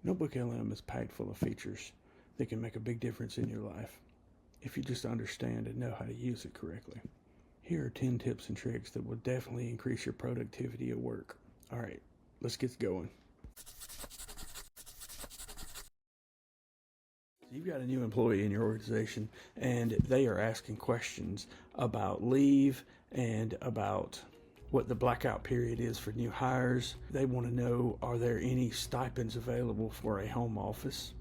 NotebookLM is packed full of features that can make a big difference in your life if you just understand and know how to use it correctly. Here are 10 tips and tricks that will definitely increase your productivity at work. All right, let's get going. You've got a new employee in your organization and they are asking questions about leave and about what the blackout period is for new hires. They want to know, are there any stipends available for a home office?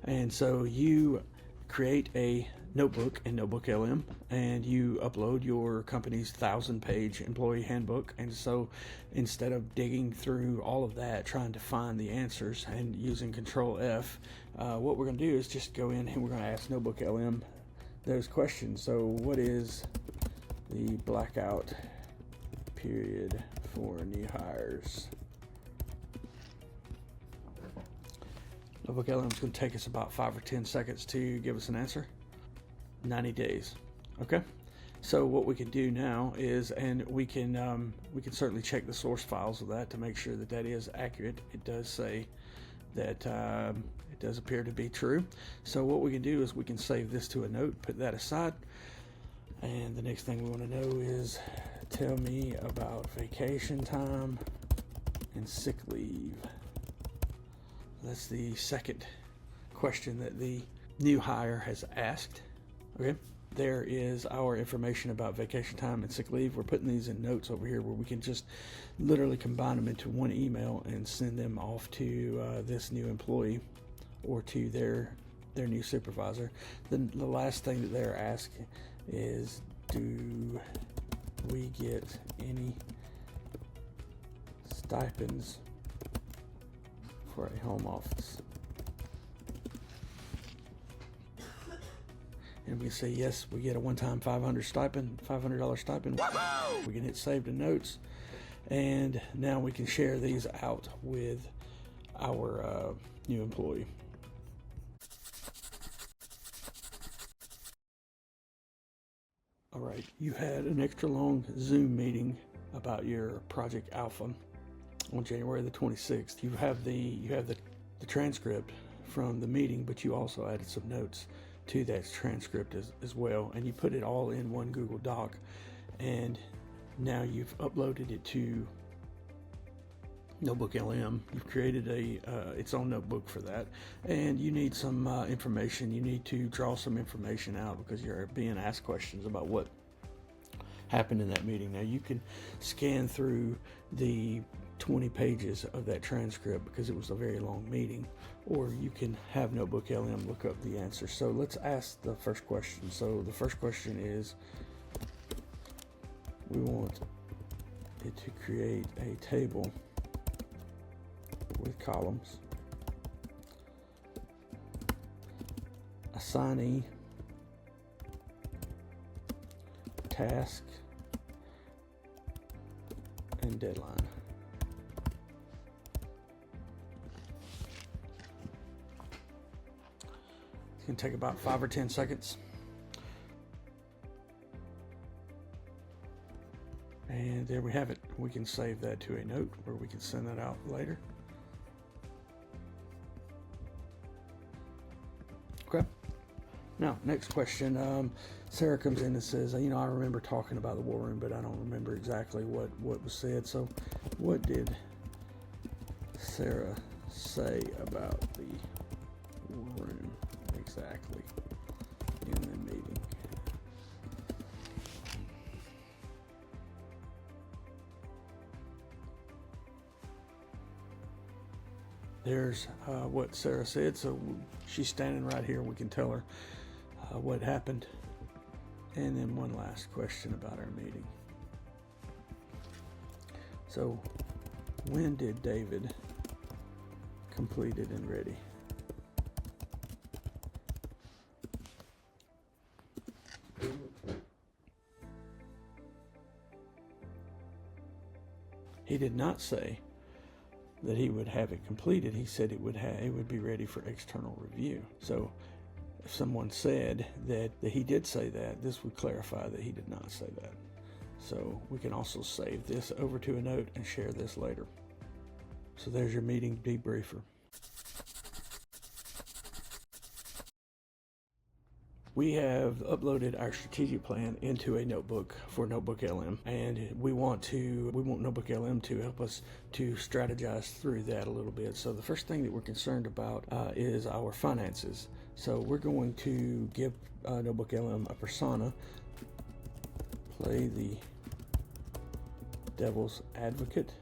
And so you create a notebook in NotebookLM and you upload your company's 1,000-page employee handbook. And so instead of digging through all of that trying to find the answers and using Control F, what we're going to do is just go in and we're going to ask NotebookLM those questions. So what is the blackout period for new hires? NotebookLM is going to take us about 5 or 10 seconds to give us an answer. 90 days. Okay. So what we can do now is, and we can certainly check the source files of that to make sure that that is accurate. It does say that it does appear to be true. So what we can do is we can save this to a note, put that aside, and the next thing we want to know is tell me about vacation time and sick leave. That's the second question that the new hire has asked. Okay, there is our information about vacation time and sick leave. We're putting these in notes over here where we can just literally combine them into one email and send them off to this new employee or to their new supervisor. Then the last thing that they're asking is, do we get any stipends for a home office? And we say yes, we get a one-time $500 stipend. We can hit save to notes, and now we can share these out with our new employee. All right, you had an extra long Zoom meeting about your Project Alpha on January the 26th. You have the transcript from the meeting, but you also added some notes to that transcript as well, and you put it all in one Google Doc, and now you've uploaded it to NotebookLM. You've created its own notebook for that, and you need some information. You need to draw some information out because you're being asked questions about what happened in that meeting. Now you can scan through the 20 pages of that transcript because it was a very long meeting, or you can have NotebookLM look up the answer. So let's ask the first question. So the first question is, we want it to create a table with columns, assignee, task, and deadline. It's going to take about 5 or 10 seconds. And there we have it. We can save that to a note where we can send that out later. Okay. Now, next question. Sarah comes in and says, I remember talking about the war room, but I don't remember exactly what was said. So what did Sarah say about the war room exactly in the meeting? There's what Sarah said. So she's standing right here. We can tell her what happened. And then one last question about our meeting. So when did David completed and ready? He did not say that he would have it completed. He said it would be ready for external review. So if someone said that he did say that, this would clarify that he did not say that. So we can also save this over to a note and share this later. So there's your meeting debriefer. we have uploaded our strategic plan into a notebook for NotebookLM, and we want NotebookLM to help us to strategize through that a little bit. So the first thing that we're concerned about is our finances. So we're going to give NotebookLM a persona, play the devil's advocate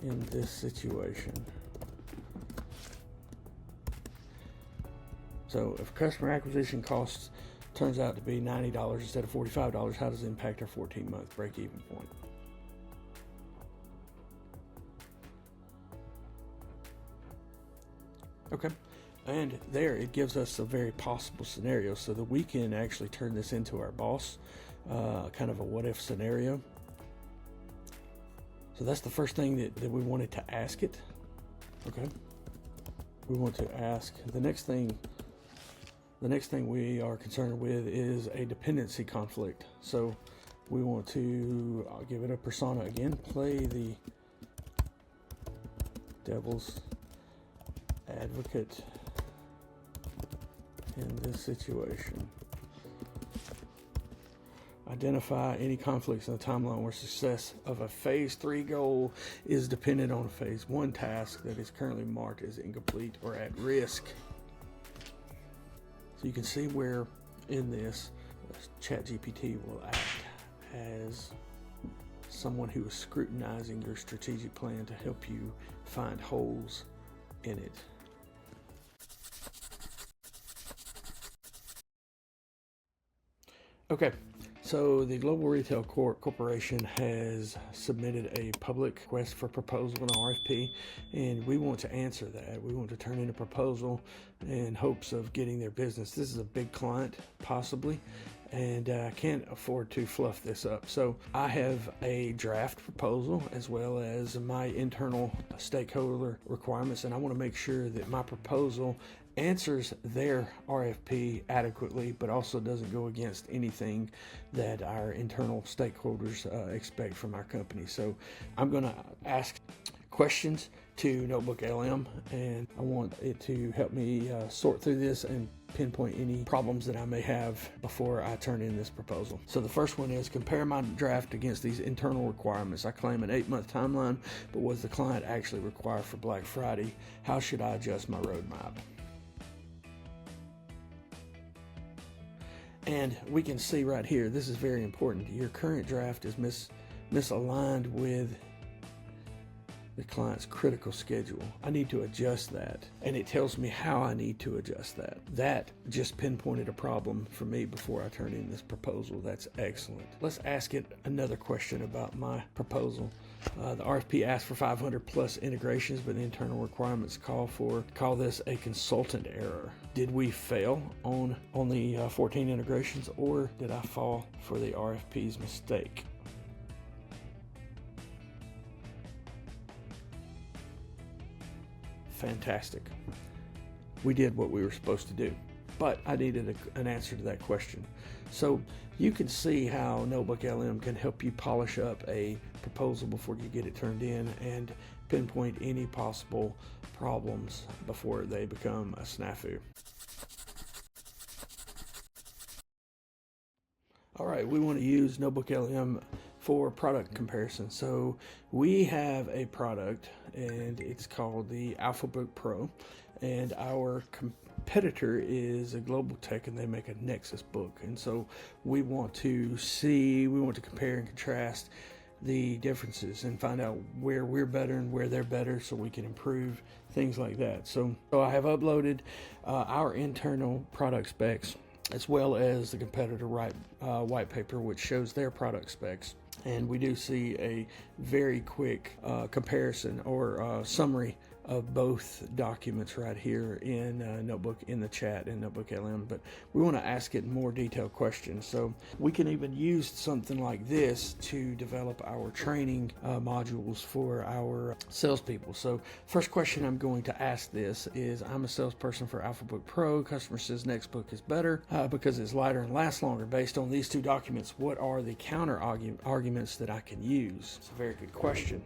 in this situation. So if customer acquisition costs turns out to be $90 instead of $45, how does it impact our 14-month break-even point? Okay, and there it gives us a very possible scenario so that we can actually turn this into our boss, kind of a what-if scenario. So that's the first thing that we wanted to ask it. Okay, we want to ask the next thing we are concerned with is a dependency conflict. So we want to, I'll give it a persona again, play the devil's advocate in this situation. Identify any conflicts in the timeline where success of a phase 3 goal is dependent on a phase 1 task that is currently marked as incomplete or at risk. So you can see where in this ChatGPT will act as someone who is scrutinizing your strategic plan to help you find holes in it. Okay, so the Global Retail Corporation has submitted a public request for proposal, an RFP, and we want to answer that. We want to turn in a proposal in hopes of getting their business. This is a big client, possibly, and I can't afford to fluff this up. So I have a draft proposal as well as my internal stakeholder requirements, and I want to make sure that my proposal answers their RFP adequately, but also doesn't go against anything that our internal stakeholders expect from our company. So I'm going to ask questions to NotebookLM, and I want it to help me sort through this and pinpoint any problems that I may have before I turn in this proposal. So the first one is compare my draft against these internal requirements. I claim an 8-month timeline, but what does the client actually require for Black Friday? How should I adjust my roadmap? And we can see right here, this is very important. Your current draft is misaligned with the client's critical schedule. I need to adjust that, and it tells me how I need to adjust that. That just pinpointed a problem for me before I turn in this proposal. That's excellent. Let's ask it another question about my proposal. The RFP asks for 500 plus integrations, but the internal requirements call this a consultant error. Did we fail on the 14 integrations, or did I fall for the RFP's mistake? Fantastic. We did what we were supposed to do, but I needed an answer to that question. So you can see how NotebookLM can help you polish up a proposal before you get it turned in and pinpoint any possible problems before they become a snafu. All right, we want to use NotebookLM for product comparison. So we have a product, and it's called the AlphaBook Pro, and our competitor is a global tech, and they make a NexusBook. And so we want to compare and contrast the differences and find out where we're better and where they're better, so we can improve things like that. So I have uploaded our internal product specs as well as the competitor white paper, which shows their product specs. And we do see a very quick comparison or summary of both documents right here in the chat in NotebookLM, but we want to ask it more detailed questions. So we can even use something like this to develop our training modules for our salespeople. So first question I'm going to ask this is, I'm a salesperson for AlphaBook Pro. Customer says NexusBook is better because it's lighter and lasts longer. Based on these two documents, what are the counter arguments that I can use? It's a very good question.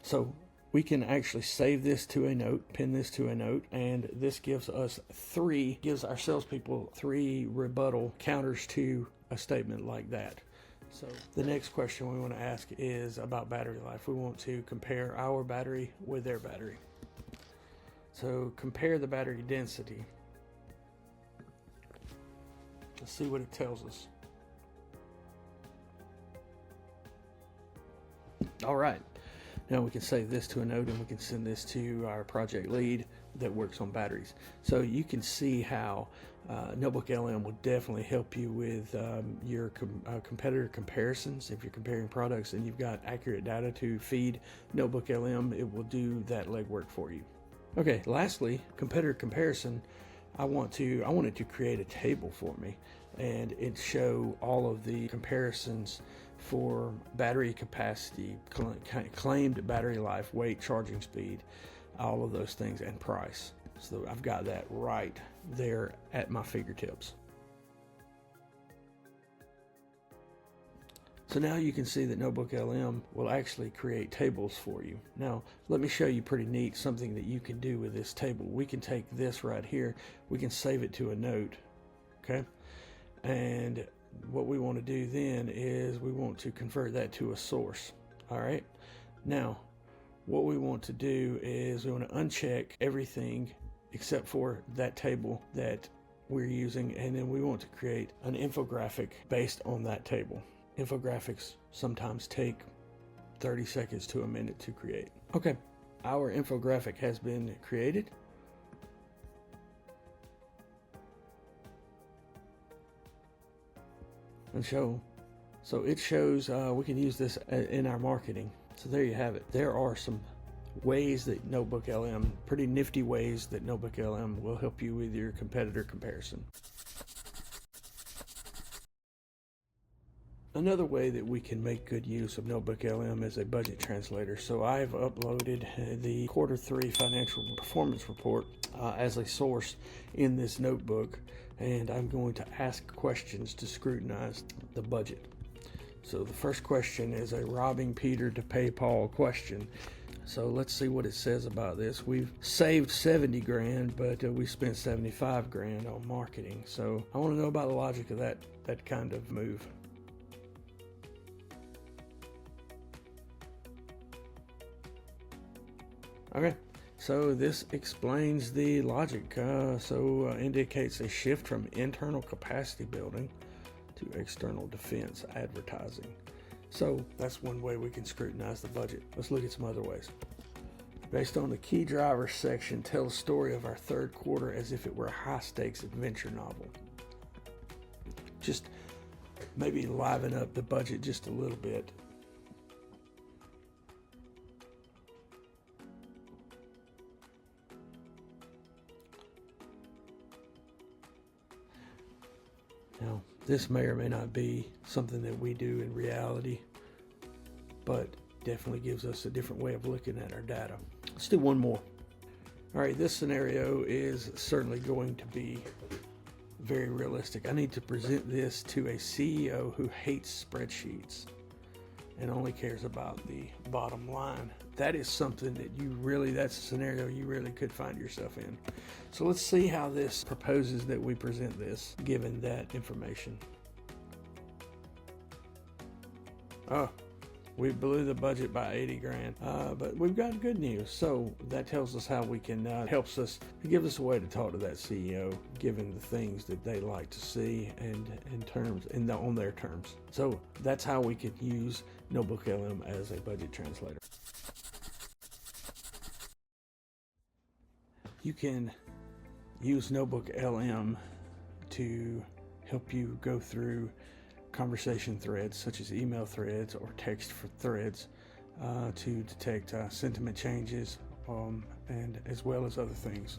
So we can actually save this to a note, pin this to a note, and this gives our salespeople 3 rebuttal counters to a statement like that. So the next question we want to ask is about battery life. We want to compare our battery with their battery. So compare the battery density. Let's see what it tells us. All right. Now we can save this to a note and we can send this to our project lead that works on batteries. So you can see how NotebookLM will definitely help you with your competitor comparisons. If you're comparing products and you've got accurate data to feed NotebookLM, it will do that legwork for you. Okay, lastly, competitor comparison. I wanted to create a table for me, and it show all of the comparisons for battery capacity, claimed battery life, weight, charging speed, all of those things, and price. So I've got that right there at my fingertips. So now you can see that NotebookLM will actually create tables for you. Now, let me show you pretty neat something that you can do with this table. We can take this right here, we can save it to a note, okay? And what we want to do then is we want to convert that to a source, all right? Now, what we want to do is we want to uncheck everything except for that table that we're using, and then we want to create an infographic based on that table. Infographics sometimes take 30 seconds to a minute to create. Okay, our infographic has been created. And so it shows we can use this in our marketing. So there you have it. There are some ways that NotebookLM, pretty nifty ways that NotebookLM will help you with your competitor comparison. Another way that we can make good use of NotebookLM is a budget translator. So I've uploaded the Q3 financial performance report as a source in this notebook, and I'm going to ask questions to scrutinize the budget. So the first question is a robbing Peter to pay Paul question. So let's see what it says about this. We've saved 70 grand, but we spent 75 grand on marketing. So I want to know about the logic of that kind of move. Okay, so this explains the logic. Indicates a shift from internal capacity building to external defense advertising. So that's one way we can scrutinize the budget. Let's look at some other ways. Based on the key drivers section, tell the story of our third quarter as if it were a high-stakes adventure novel. Just maybe liven up the budget just a little bit. Now, this may or may not be something that we do in reality, but definitely gives us a different way of looking at our data. Let's do one more. All right, this scenario is certainly going to be very realistic. I need to present this to a CEO who hates spreadsheets and only cares about the bottom line. That is something that that's a scenario you really could find yourself in. So let's see how this proposes that we present this, given that information. Oh, we blew the budget by 80 grand, but we've got good news. So that tells us how we can, helps us, it gives us a way to talk to that CEO, given the things that they like to see and on their terms. So that's how we could use NotebookLM as a budget translator. You can use NotebookLM to help you go through conversation threads such as email threads or text for threads to detect sentiment changes and as well as other things.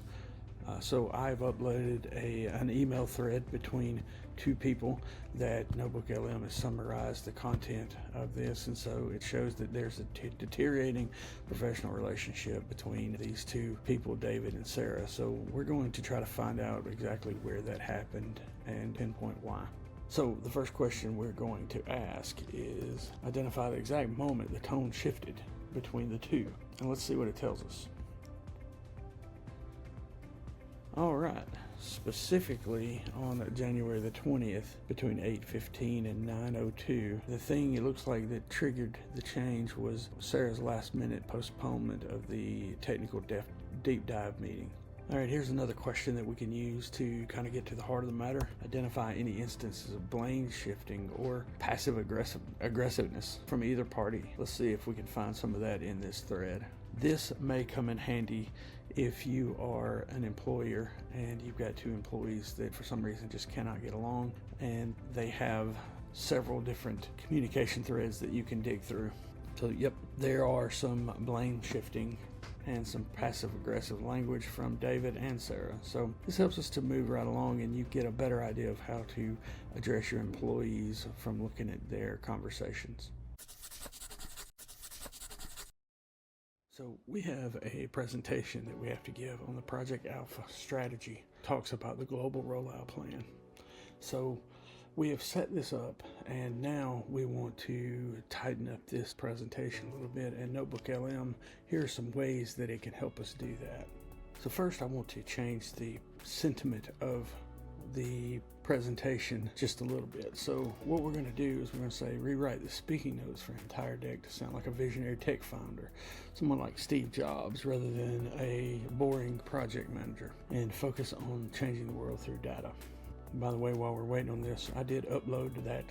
So I've uploaded an email thread between two people that NotebookLM has summarized the content of this, and so it shows that there's a deteriorating professional relationship between these two people, David and Sarah. So we're going to try to find out exactly where that happened and pinpoint why. So the first question we're going to ask is identify the exact moment the tone shifted between the two. And let's see what it tells us. All right, specifically on January the 20th between 8:15 and 9:02, the thing it looks like that triggered the change was Sarah's last minute postponement of the technical deep dive meeting. All right, here's another question that we can use to kind of get to the heart of the matter. Identify any instances of blame shifting or passive aggressiveness from either party. Let's see if we can find some of that in this thread. This may come in handy if you are an employer and you've got two employees that for some reason just cannot get along, and they have several different communication threads that you can dig through. So yep, there are some blame shifting and some passive aggressive language from David and Sarah. So this helps us to move right along, and you get a better idea of how to address your employees from looking at their conversations. So we have a presentation that we have to give on the Project Alpha strategy. It talks about the global rollout plan. So we have set this up, and now we want to tighten up this presentation a little bit. And NotebookLM, here are some ways that it can help us do that. So first, I want to change the sentiment of the presentation just a little bit. So what we're going to do is we're going to say rewrite the speaking notes for an entire deck to sound like a visionary tech founder, someone like Steve Jobs rather than a boring project manager, and focus on changing the world through data. By the way, while we're waiting on this, I did upload that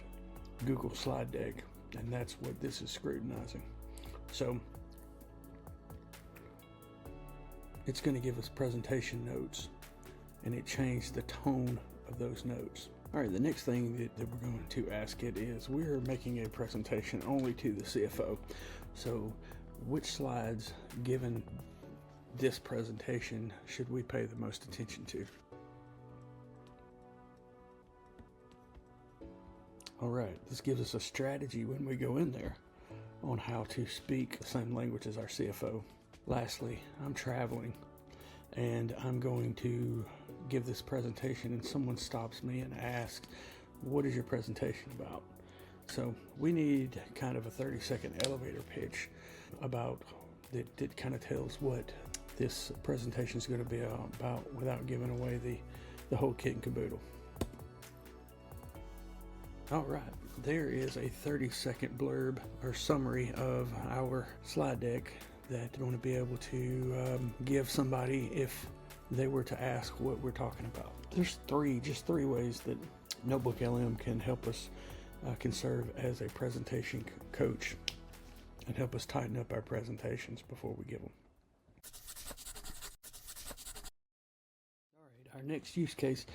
Google slide deck, and that's what this is scrutinizing. So it's going to give us presentation notes, and it changed the tone of those notes. All right, the next thing that we're going to ask it is, we're making a presentation only to the CFO. So which slides, given this presentation, should we pay the most attention to? All right, this gives us a strategy when we go in there on how to speak the same language as our CFO. Lastly, I'm traveling and I'm going to give this presentation, and someone stops me and asks, what is your presentation about? So we need kind of a 30-second elevator pitch about that kind of tells what this presentation is going to be about without giving away the whole kit and caboodle. All right, there is a 30-second blurb or summary of our slide deck that I'm going to be able to give somebody if they were to ask what we're talking about. There's just three ways that NotebookLM can help us can serve as a presentation coach and help us tighten up our presentations before we give them. All right, our next use case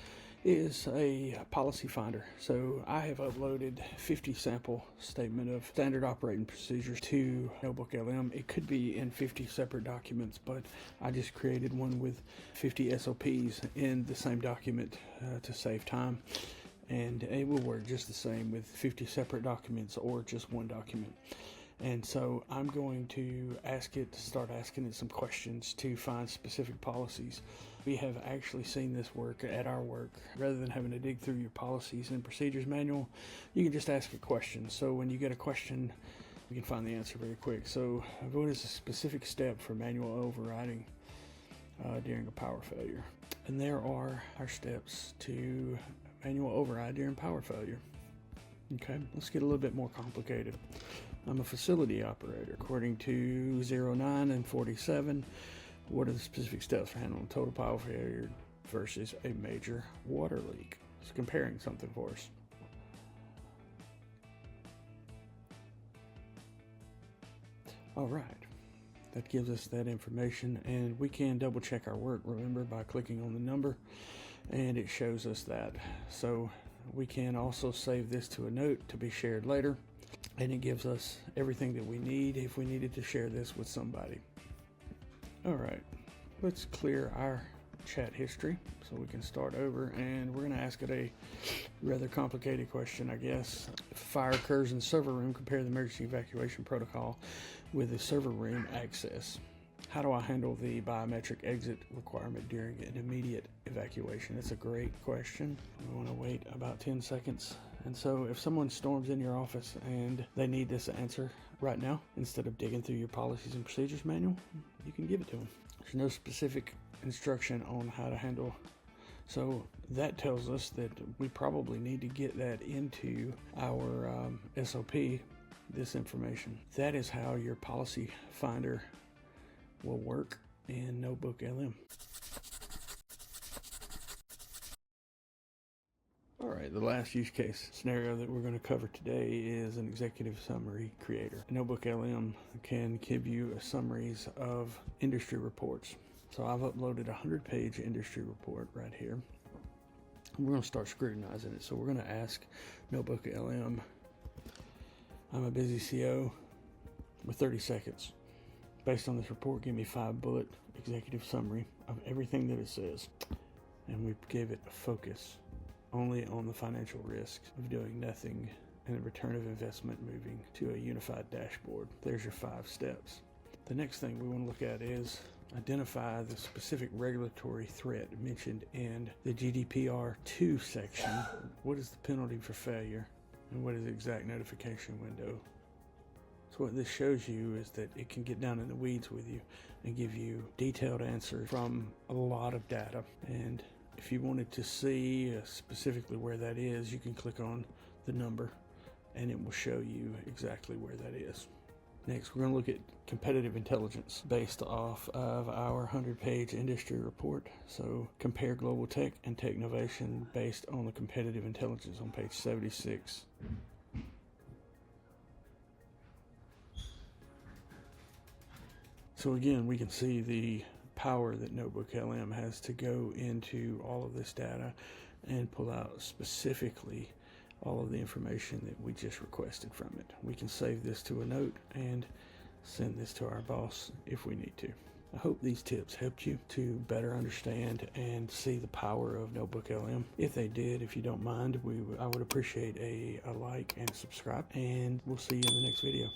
is a policy finder. So I have uploaded 50 sample statement of standard operating procedures to NotebookLM. It could be in 50 separate documents, but I just created one with 50 SOPs in the same document to save time. And it will work just the same with 50 separate documents or just one document. And so I'm going to start asking it some questions to find specific policies. We have actually seen this work at our work. Rather than having to dig through your policies and procedures manual, you can just ask a question. So when you get a question, you can find the answer very quick. So what is a specific step for manual overriding during a power failure? And there are our steps to manual override during power failure. Okay, let's get a little bit more complicated. I'm a facility operator. According to 09 and 47, what are the specific steps for handling total power failure versus a major water leak? It's comparing something for us. All right, that gives us that information, and we can double check our work, remember, by clicking on the number, and it shows us that. So we can also save this to a note to be shared later, and it gives us everything that we need if we needed to share this with somebody. All right, let's clear our chat history so we can start over, and we're going to ask it a rather complicated question, I guess. If a fire occurs in the server room, compare the emergency evacuation protocol with the server room access. How do I handle the biometric exit requirement during an immediate evacuation? It's a great question. We want to wait about 10 seconds And so if someone storms in your office and they need this answer right now, instead of digging through your policies and procedures manual, you can give it to them. There's no specific instruction on how to handle. So that tells us that we probably need to get that into our SOP, this information. That is how your policy finder will work in NotebookLM. All right, the last use case scenario that we're going to cover today is an executive summary creator. NotebookLM can give you summaries of industry reports. So I've uploaded a 100-page industry report right here. We're going to start scrutinizing it. So we're going to ask NotebookLM, I'm a busy CO with 30 seconds. Based on this report, give me 5-bullet executive summary of everything that it says. And we give it a focus only on the financial risks of doing nothing and the return of investment moving to a unified dashboard. There's your 5 steps. The next thing we want to look at is identify the specific regulatory threat mentioned in the GDPR 2 section. What is the penalty for failure? And what is the exact notification window? So what this shows you is that it can get down in the weeds with you and give you detailed answers from a lot of data. And if you wanted to see specifically where that is, you can click on the number and it will show you exactly where that is. Next, we're going to look at competitive intelligence based off of our 100-page industry report. So compare global tech and technovation based on the competitive intelligence on page 76. So again, we can see the power that NotebookLM has to go into all of this data and pull out specifically all of the information that we just requested from it. We can save this to a note and send this to our boss if we need to. I hope these tips helped you to better understand and see the power of NotebookLM. If they did, if you don't mind, I would appreciate a like and subscribe, and we'll see you in the next video.